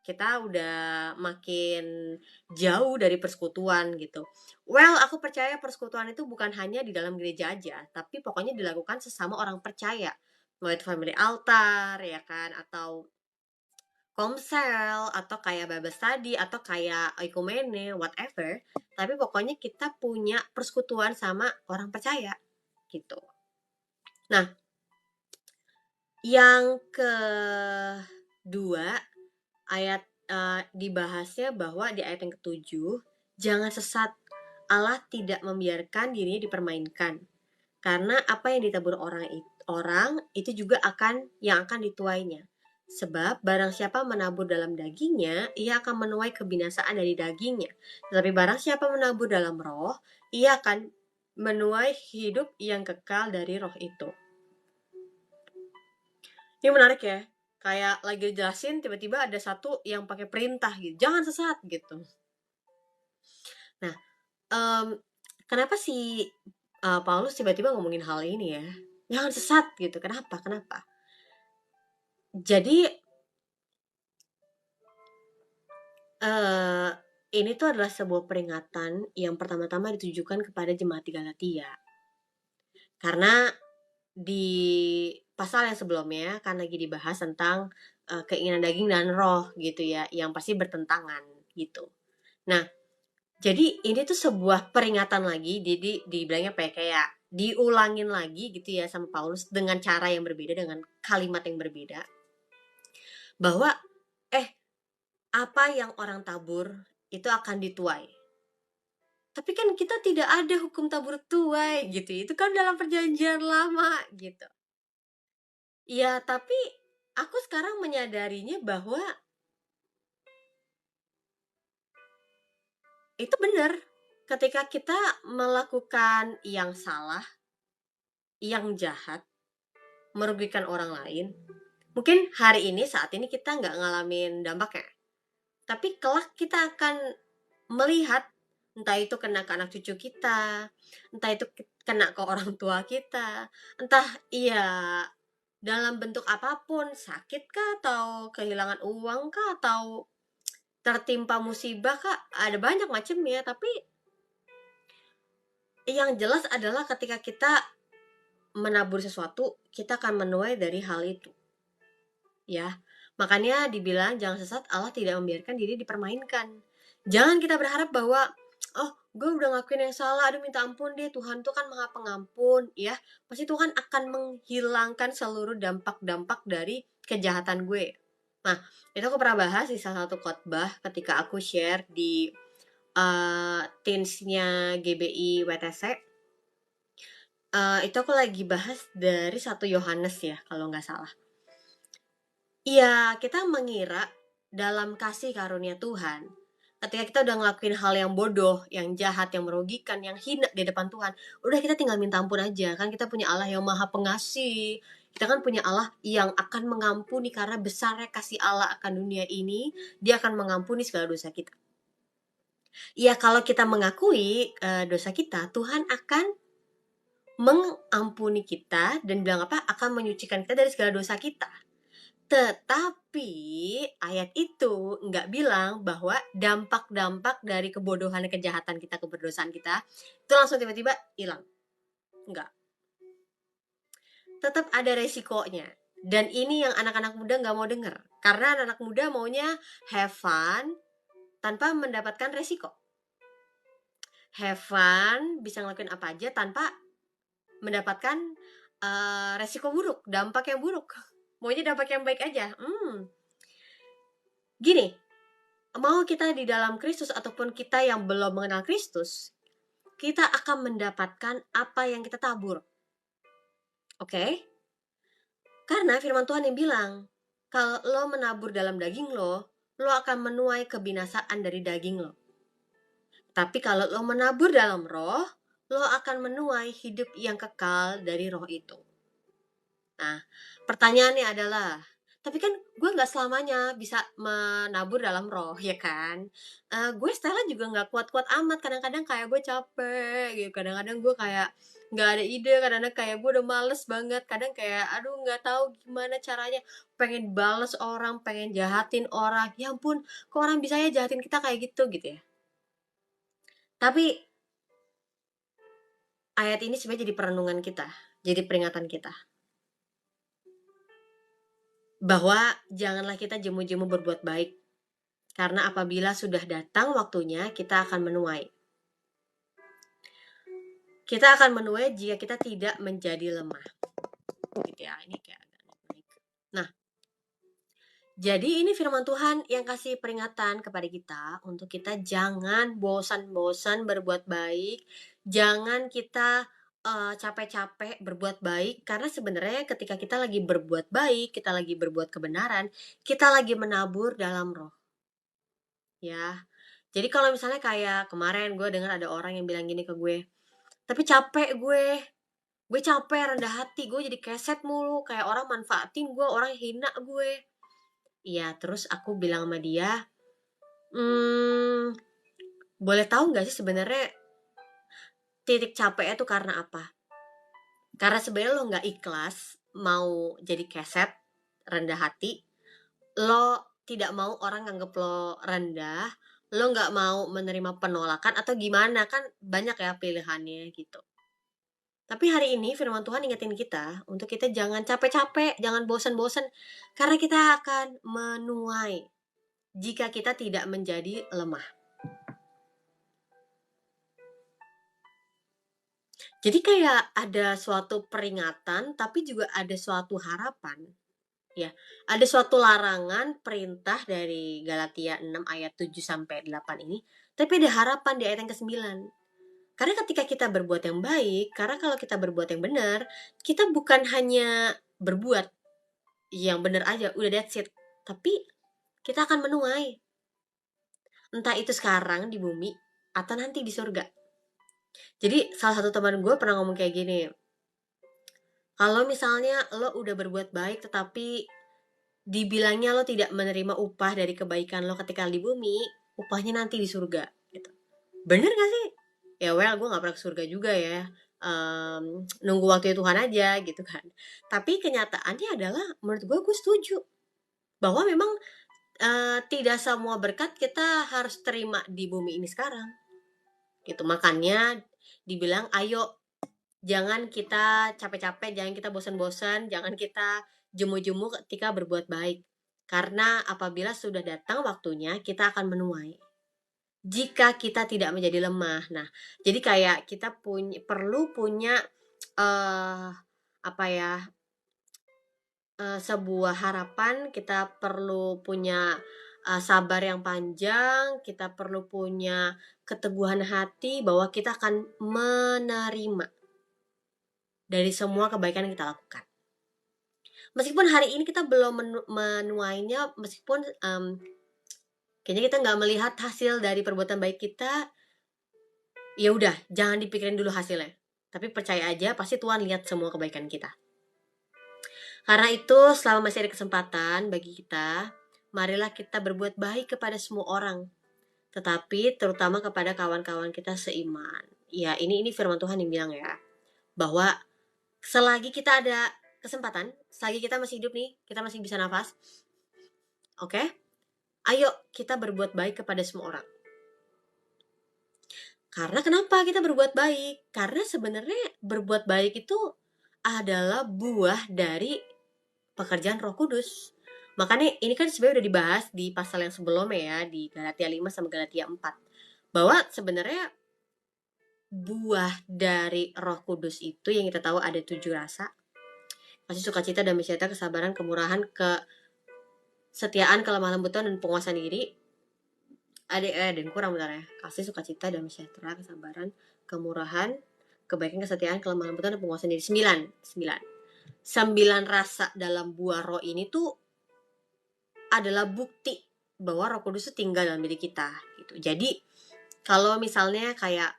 kita udah makin jauh dari persekutuan gitu. Well, aku percaya persekutuan itu bukan hanya di dalam gereja aja, tapi pokoknya dilakukan sesama orang percaya. Mau itu family altar ya kan, atau komsel, atau kayak Bible study, atau kayak ekumene, whatever. Tapi pokoknya kita punya persekutuan sama orang percaya gitu. Nah, yang kedua ayat dibahasnya bahwa di ayat yang ke-7, jangan sesat, Allah tidak membiarkan dirinya dipermainkan. Karena apa yang ditabur orang itu juga yang akan dituainya. Sebab barang siapa menabur dalam dagingnya, ia akan menuai kebinasaan dari dagingnya. Tetapi barang siapa menabur dalam roh, ia akan menuai hidup yang kekal dari roh itu. Ini menarik ya. Kayak lagi jelasin tiba-tiba ada satu yang pakai perintah gitu, jangan sesat gitu. Nah, kenapa sih Paulus tiba-tiba ngomongin hal ini ya? Jangan sesat gitu. Kenapa? Jadi ini tuh adalah sebuah peringatan yang pertama-tama ditujukan kepada jemaat di Galatia. Karena di pasal yang sebelumnya kan lagi dibahas tentang keinginan daging dan roh gitu ya, yang pasti bertentangan gitu. Nah, jadi ini tuh sebuah peringatan lagi, dibilangnya kayak diulangin lagi gitu ya sama Paulus dengan cara yang berbeda, dengan kalimat yang berbeda. Bahwa apa yang orang tabur itu akan dituai. Tapi kan kita tidak ada hukum tabur tuai gitu. Itu kan dalam perjanjian lama gitu. Ya, tapi aku sekarang menyadarinya bahwa itu benar. Ketika kita melakukan yang salah, yang jahat, merugikan orang lain, mungkin hari ini, saat ini kita nggak ngalamin dampaknya. Tapi kelak kita akan melihat, entah itu kena ke anak cucu kita, entah itu kena ke orang tua kita, entah dalam bentuk apapun, sakit kah, atau kehilangan uang kah, atau tertimpa musibah kah, ada banyak macam ya. Tapi yang jelas adalah ketika kita menabur sesuatu, kita akan menuai dari hal itu ya. Makanya dibilang jangan sesat, Allah tidak membiarkan diri dipermainkan. Jangan kita berharap bahwa gue udah ngelakuin yang salah, aduh minta ampun deh, Tuhan tuh kan maha pengampun ya, pasti Tuhan akan menghilangkan seluruh dampak-dampak dari kejahatan gue. Nah, itu aku pernah bahas di salah satu khotbah ketika aku share di teensnya GBI WTC. Itu aku lagi bahas dari 1 Yohanes ya, kalau nggak salah. Iya, kita mengira dalam kasih karunia Tuhan, ketika kita udah ngelakuin hal yang bodoh, yang jahat, yang merugikan, yang hina di depan Tuhan, udah kita tinggal minta ampun aja. Kan kita punya Allah yang maha pengasih. Kita kan punya Allah yang akan mengampuni, karena besarnya kasih Allah akan dunia ini, dia akan mengampuni segala dosa kita. Ya, kalau kita mengakui dosa kita, Tuhan akan mengampuni kita dan bilang apa? Akan menyucikan kita dari segala dosa kita. Tetapi ayat itu nggak bilang bahwa dampak-dampak dari kebodohan dan kejahatan kita, keberdosaan kita, itu langsung tiba-tiba hilang. Enggak. Tetap ada resikonya. Dan ini yang anak-anak muda nggak mau denger. Karena anak-anak muda maunya have fun tanpa mendapatkan resiko. Have fun, bisa ngelakuin apa aja tanpa mendapatkan resiko buruk, dampak yang buruk. Maunya dampak yang baik aja. Gini, mau kita di dalam Kristus ataupun kita yang belum mengenal Kristus, kita akan mendapatkan apa yang kita tabur. Oke? Karena firman Tuhan yang bilang, kalau lo menabur dalam daging lo akan menuai kebinasaan dari daging lo. Tapi kalau lo menabur dalam roh, lo akan menuai hidup yang kekal dari roh itu. Nah, pertanyaannya adalah, tapi kan gue nggak selamanya bisa menabur dalam roh, ya kan? Gue Stella juga nggak kuat-kuat amat. Kadang-kadang kayak gue capek gitu. Kadang-kadang gue kayak nggak ada ide. Kadang-kadang kayak gue udah males banget. Kadang kayak aduh nggak tahu gimana caranya. Pengen bales orang, pengen jahatin orang. Ya ampun, kok orang bisa ya jahatin kita kayak gitu ya. Tapi ayat ini sebenarnya jadi perenungan kita, jadi peringatan kita. Bahwa janganlah kita jemu-jemu berbuat baik, karena apabila sudah datang waktunya, kita akan menuai. Kita akan menuai jika kita tidak menjadi lemah. Gitu ya, ini kayak agak naik. Nah, jadi ini firman Tuhan yang kasih peringatan kepada kita untuk kita jangan bosan-bosan berbuat baik, jangan kita capek-capek berbuat baik, karena sebenarnya ketika kita lagi berbuat baik, kita lagi berbuat kebenaran, kita lagi menabur dalam roh. Ya, jadi kalau misalnya kayak kemarin gue dengar ada orang yang bilang gini ke gue, tapi capek gue capek, rendah hati, gue jadi keset mulu, kayak orang manfaatin gue, orang hina gue. Iya, terus aku bilang sama dia, boleh tahu nggak sih sebenarnya titik capeknya tuh karena apa? Karena sebenarnya lo nggak ikhlas mau jadi keset, rendah hati, lo tidak mau orang nganggep lo rendah, lo nggak mau menerima penolakan atau gimana, kan banyak ya pilihannya gitu. Tapi hari ini firman Tuhan ingetin kita untuk kita jangan capek-capek, jangan bosan-bosan, karena kita akan menuai jika kita tidak menjadi lemah. Jadi kayak ada suatu peringatan tapi juga ada suatu harapan. Ya, ada suatu larangan perintah dari Galatia 6 ayat 7 sampai 8 ini, tapi ada harapan di ayat yang ke-9. Karena ketika kita berbuat yang baik, karena kalau kita berbuat yang benar, kita bukan hanya berbuat yang benar aja, udah that's it. Tapi kita akan menuai. Entah itu sekarang di bumi atau nanti di surga. Jadi salah satu teman gue pernah ngomong kayak gini, kalau misalnya lo udah berbuat baik tetapi dibilangnya lo tidak menerima upah dari kebaikan lo ketika di bumi, upahnya nanti di surga gitu. Bener gak sih? Ya well, gue gak pernah ke surga juga ya, nunggu waktu Tuhan aja gitu kan. Tapi kenyataannya adalah menurut gue setuju bahwa memang tidak semua berkat kita harus terima di bumi ini sekarang gitu. Makanya dibilang ayo, jangan kita capek-capek, jangan kita bosan-bosan, jangan kita jemu-jemu ketika berbuat baik, karena apabila sudah datang waktunya kita akan menuai. jika kita tidak menjadi lemah. Nah, jadi kayak kita perlu punya eh apa ya, sebuah harapan, kita perlu punya sabar yang panjang, kita perlu punya keteguhan hati bahwa kita akan menerima dari semua kebaikan yang kita lakukan. Meskipun hari ini kita belum menuainya, meskipun kayaknya kita nggak melihat hasil dari perbuatan baik kita, ya udah, jangan dipikirin dulu hasilnya. Tapi percaya aja, pasti Tuhan lihat semua kebaikan kita. Karena itu, selama masih ada kesempatan bagi kita, marilah kita berbuat baik kepada semua orang, tetapi terutama kepada kawan-kawan kita seiman. Ya, ini firman Tuhan yang bilang ya, bahwa selagi kita ada kesempatan, selagi kita masih hidup nih, kita masih bisa nafas, oke? Ayo kita berbuat baik kepada semua orang. Karena kenapa kita berbuat baik? Karena sebenarnya berbuat baik itu adalah buah dari pekerjaan Roh Kudus. Makanya ini kan sebenarnya udah dibahas di pasal yang sebelumnya ya, di Galatia 5 sama Galatia 4. Bahwa sebenarnya buah dari Roh Kudus itu yang kita tahu ada 7 rasa. Kasih, sukacita, damai sejahtera, kesabaran, kemurahan, kesetiaan, kelemah lembutan, dan penguasaan diri. Ada yang kurang bentar ya. Kasih, sukacita, damai sejahtera, kesabaran, kemurahan, kebaikan, kesetiaan, kelemah lembutan, dan penguasaan diri. 9 rasa dalam buah roh ini tuh adalah bukti bahwa Roh Kudus itu tinggal dalam diri kita gitu. Jadi kalau misalnya kayak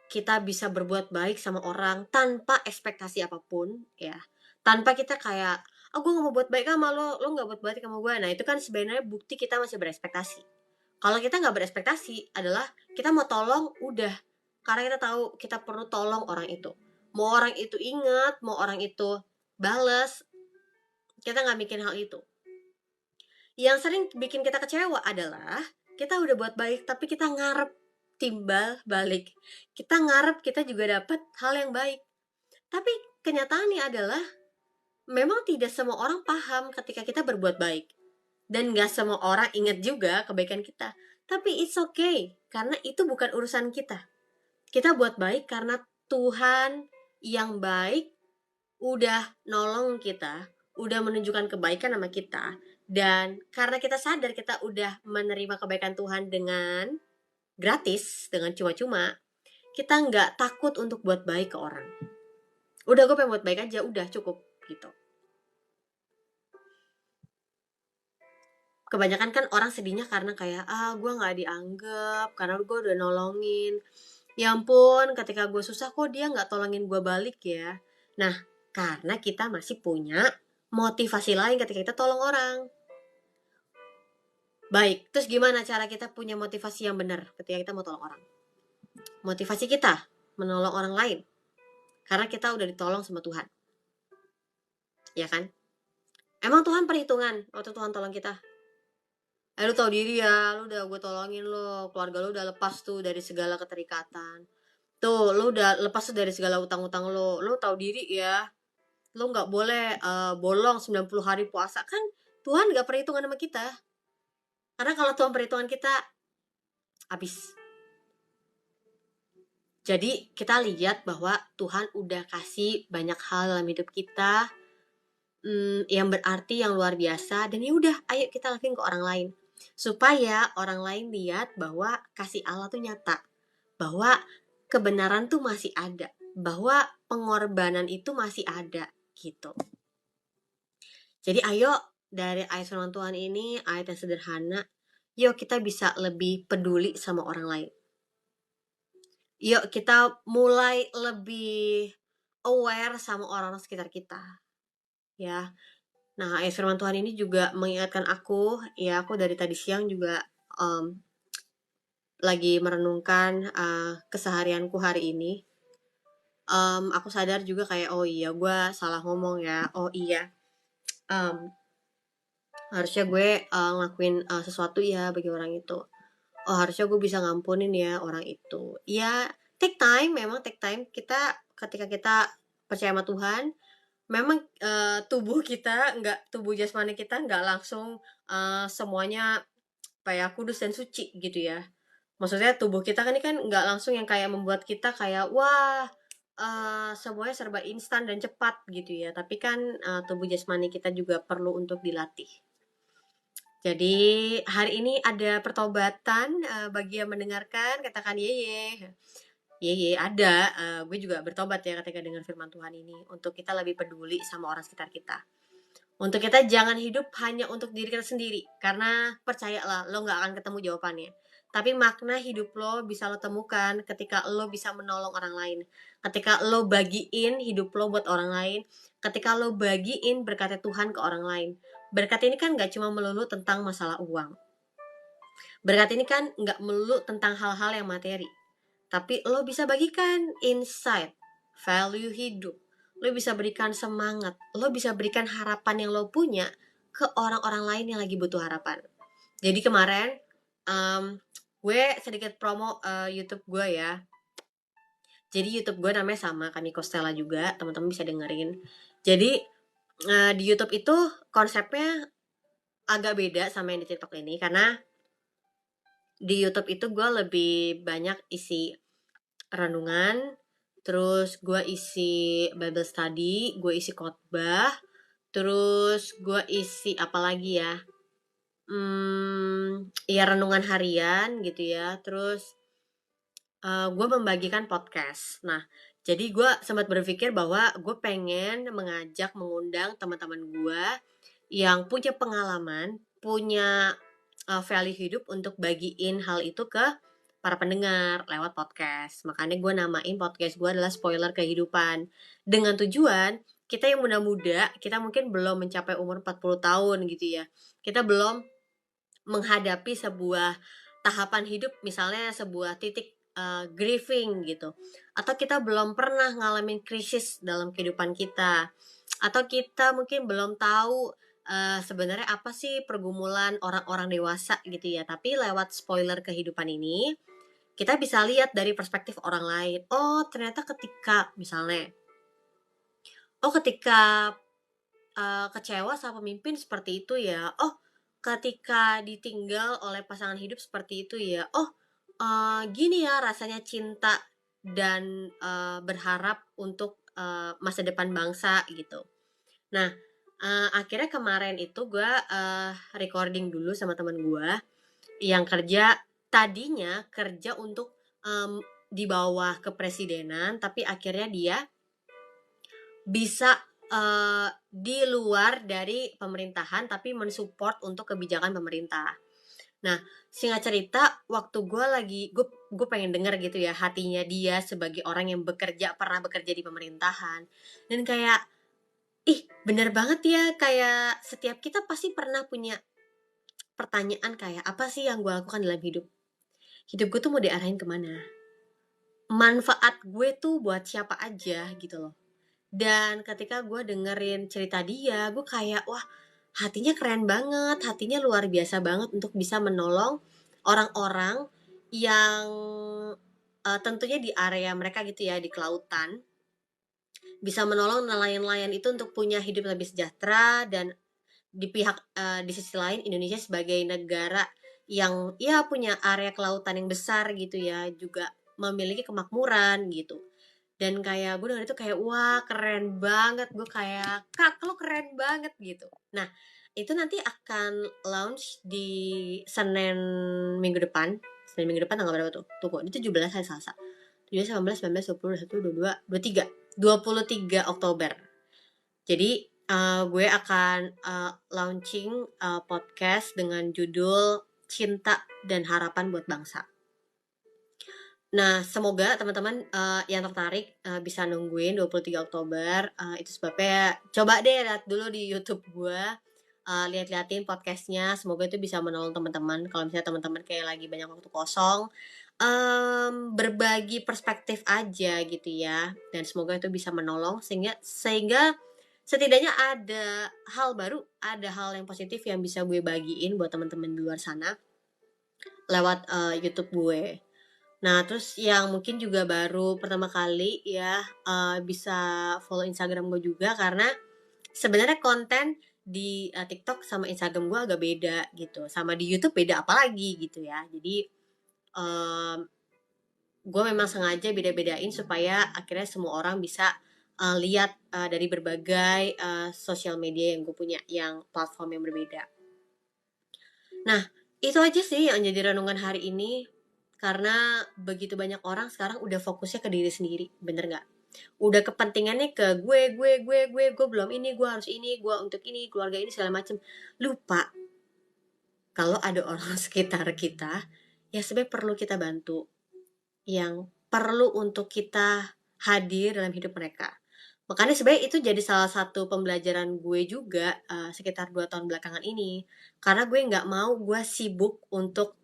kita bisa berbuat baik sama orang tanpa ekspektasi apapun ya, tanpa kita kayak gue gak mau buat baik sama lo gak buat baik sama gue, nah itu kan sebenarnya bukti kita masih berekspektasi. Kalau kita gak berekspektasi adalah kita mau tolong udah, karena kita tahu kita perlu tolong orang itu, mau orang itu ingat, mau orang itu bales, kita gak bikin hal itu. Yang sering bikin kita kecewa adalah kita udah buat baik tapi kita ngarep timbal balik. Kita ngarep kita juga dapat hal yang baik. Tapi kenyataannya adalah memang tidak semua orang paham ketika kita berbuat baik. Dan gak semua orang ingat juga kebaikan kita. Tapi it's okay, karena itu bukan urusan kita. Kita buat baik karena Tuhan yang baik udah nolong kita, udah menunjukkan kebaikan sama kita. Dan karena kita sadar kita udah menerima kebaikan Tuhan dengan gratis, dengan cuma-cuma, kita nggak takut untuk buat baik ke orang. Udah, gue pengen buat baik aja, udah cukup gitu. Kebanyakan kan orang sedihnya karena kayak gue nggak dianggap karena gue udah nolongin. Ya ampun, ketika gue susah kok dia nggak tolongin gue balik ya. Nah, karena kita masih punya motivasi lain ketika kita tolong orang. Baik, terus gimana cara kita punya motivasi yang benar ketika kita mau tolong orang? Motivasi kita menolong orang lain karena kita udah ditolong sama Tuhan. Ya kan? Emang Tuhan perhitungan waktu Tuhan tolong kita? Lu tahu diri ya, lu udah gue tolongin lo, keluarga lu udah lepas tuh dari segala keterikatan. Tuh, lu udah lepas tuh dari segala utang-utang lo. Lu tahu diri ya. Lu nggak boleh bolong 90 hari puasa. Kan Tuhan nggak perhitungan sama kita. Karena kalau Tuhan perhitungan kita, habis. Jadi kita lihat bahwa Tuhan udah kasih banyak hal dalam hidup kita yang berarti, yang luar biasa. Dan ya udah, ayo kita lakuin ke orang lain. Supaya orang lain lihat bahwa kasih Allah tuh nyata. Bahwa kebenaran tuh masih ada. Bahwa pengorbanan itu masih ada gitu. Jadi ayo dari ayat firman Tuhan ini, ayat yang sederhana, yuk kita bisa lebih peduli sama orang lain. Yuk kita mulai lebih aware sama orang-orang sekitar kita. Ya. Nah, ayat firman Tuhan ini juga mengingatkan aku, ya aku dari tadi siang juga lagi merenungkan keseharianku hari ini. Aku sadar juga kayak, oh iya gue salah ngomong ya, oh iya. Harusnya gue ngelakuin sesuatu ya bagi orang itu. Oh, harusnya gue bisa ngampunin ya orang itu. Ya, take time, memang take time. Ketika kita percaya sama Tuhan, memang tubuh jasmani kita nggak langsung semuanya supaya kudus dan suci gitu ya. Maksudnya tubuh kita kan ini kan nggak langsung yang kayak membuat kita kayak wah semuanya serba instan dan cepat gitu ya. Tapi kan tubuh jasmani kita juga perlu untuk dilatih. Jadi hari ini ada pertobatan bagi yang mendengarkan katakan ye. Ye ada, gue juga bertobat ya ketika dengar firman Tuhan ini untuk kita lebih peduli sama orang sekitar kita. Untuk kita jangan hidup hanya untuk diri kita sendiri karena percayalah lo nggak akan ketemu jawabannya. Tapi makna hidup lo bisa lo temukan ketika lo bisa menolong orang lain. Ketika lo bagiin hidup lo buat orang lain. Ketika lo bagiin berkat Tuhan ke orang lain. Berkat ini kan nggak cuma melulu tentang masalah uang. Berkat ini kan nggak melulu tentang hal-hal yang materi. Tapi lo bisa bagikan insight, value hidup. Lo bisa berikan semangat. Lo bisa berikan harapan yang lo punya ke orang-orang lain yang lagi butuh harapan. Jadi kemarin gue sedikit promo YouTube gue ya. Jadi YouTube gue namanya sama Kamiko Stella juga, teman-teman bisa dengerin. Jadi di YouTube itu konsepnya agak beda sama yang di TikTok ini karena di YouTube itu gue lebih banyak isi renungan, terus gue isi Bible study, gue isi khotbah, terus gue isi apa lagi ya? Ya renungan harian gitu ya. Terus gue membagikan podcast. Nah, jadi gue sempat berpikir bahwa gue pengen mengundang teman-teman gue yang punya pengalaman, punya value hidup untuk bagiin hal itu ke para pendengar lewat podcast. Makanya gue namain podcast gue adalah Spoiler Kehidupan. Dengan tujuan, kita yang muda-muda, kita mungkin belum mencapai umur 40 tahun gitu ya. Kita belum menghadapi sebuah tahapan hidup, misalnya sebuah titik grieving gitu. Atau kita belum pernah ngalamin krisis dalam kehidupan kita. Atau kita mungkin belum tahu sebenarnya apa sih pergumulan orang-orang dewasa gitu ya. Tapi lewat spoiler kehidupan ini, kita bisa lihat dari perspektif orang lain. Oh, ternyata ketika misalnya, ketika kecewa sama pemimpin seperti itu ya. Oh, ketika ditinggal oleh pasangan hidup seperti itu ya. Oh, gini ya rasanya cinta dan berharap untuk masa depan bangsa gitu. Nah, akhirnya kemarin itu gue recording dulu sama teman gue yang tadinya kerja untuk di bawah kepresidenan, tapi akhirnya dia bisa di luar dari pemerintahan tapi mensupport untuk kebijakan pemerintah. Nah, singkat cerita, waktu gue pengen denger gitu ya hatinya dia sebagai orang yang pernah bekerja di pemerintahan, dan kayak bener banget ya, kayak setiap kita pasti pernah punya pertanyaan kayak apa sih yang gue lakukan dalam hidup gue tuh mau diarahin kemana, manfaat gue tuh buat siapa aja gitu loh. Dan ketika gue dengerin cerita dia, gue kayak wah, hatinya keren banget, hatinya luar biasa banget untuk bisa menolong orang-orang yang tentunya di area mereka gitu ya, di kelautan, bisa menolong nelayan-nelayan itu untuk punya hidup lebih sejahtera. Dan di sisi lain Indonesia sebagai negara yang ya punya area kelautan yang besar gitu ya, juga memiliki kemakmuran gitu. Dan kayak gue denger itu kayak wah keren banget, gue kayak kak lo keren banget gitu. Nah itu nanti akan launch di Senin minggu depan tanggal berapa tuh? Tuh kok, ini 17 hari Selasa. 17, 18, 19, 20, 21, 22, 23 Oktober. Jadi gue akan launching podcast dengan judul Cinta dan Harapan buat Bangsa. Nah, semoga teman-teman yang tertarik bisa nungguin 23 Oktober. Itu sebabnya coba deh lihat dulu di YouTube gue. Lihat-liatin podcastnya. Semoga itu bisa menolong teman-teman. Kalau misalnya teman-teman kayak lagi banyak waktu kosong, berbagi perspektif aja gitu ya. Dan semoga itu bisa menolong sehingga setidaknya ada hal baru, ada hal yang positif yang bisa gue bagiin buat teman-teman di luar sana lewat YouTube gue. Nah, terus yang mungkin juga baru pertama kali ya bisa follow Instagram gue juga, karena sebenarnya konten di TikTok sama Instagram gue agak beda gitu, sama di YouTube beda apalagi gitu ya. Jadi gue memang sengaja beda-bedain supaya akhirnya semua orang bisa lihat dari berbagai sosial media yang gue punya, yang platform yang berbeda. Nah, itu aja sih yang jadi renungan hari ini. Karena begitu banyak orang sekarang udah fokusnya ke diri sendiri, bener nggak? Udah kepentingannya ke gue belum ini, gue harus ini, gue untuk ini, keluarga ini segala macem. Lupa kalau ada orang sekitar kita yang sebenarnya perlu kita bantu, yang perlu untuk kita hadir dalam hidup mereka. Makanya sebenarnya itu jadi salah satu pembelajaran gue juga sekitar 2 tahun belakangan ini. Karena gue nggak mau gue sibuk untuk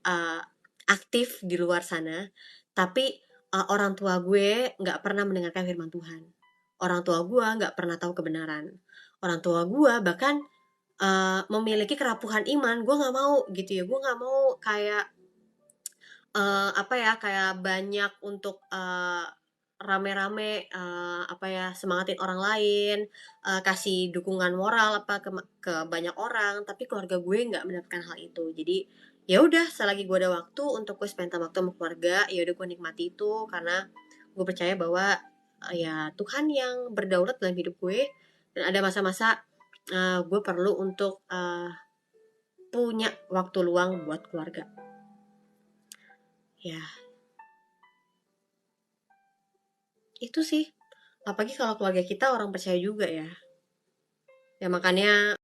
aktif di luar sana, tapi orang tua gue nggak pernah mendengarkan firman Tuhan. Orang tua gue nggak pernah tahu kebenaran. Orang tua gue bahkan memiliki kerapuhan iman. Gue nggak mau gitu ya. Gue nggak mau kayak apa ya, kayak banyak untuk rame-rame apa ya, semangatin orang lain, kasih dukungan moral apa ke banyak orang, tapi keluarga gue nggak mendapatkan hal itu. Jadi ya udah, selagi gue ada waktu untuk gue spend waktu sama keluarga, ya udah gue nikmati itu, karena gue percaya bahwa ya Tuhan yang berdaulat dalam hidup gue, dan ada masa-masa gue perlu untuk punya waktu luang buat keluarga. Ya, itu sih. Apalagi kalau keluarga kita orang percaya juga ya. Ya makanya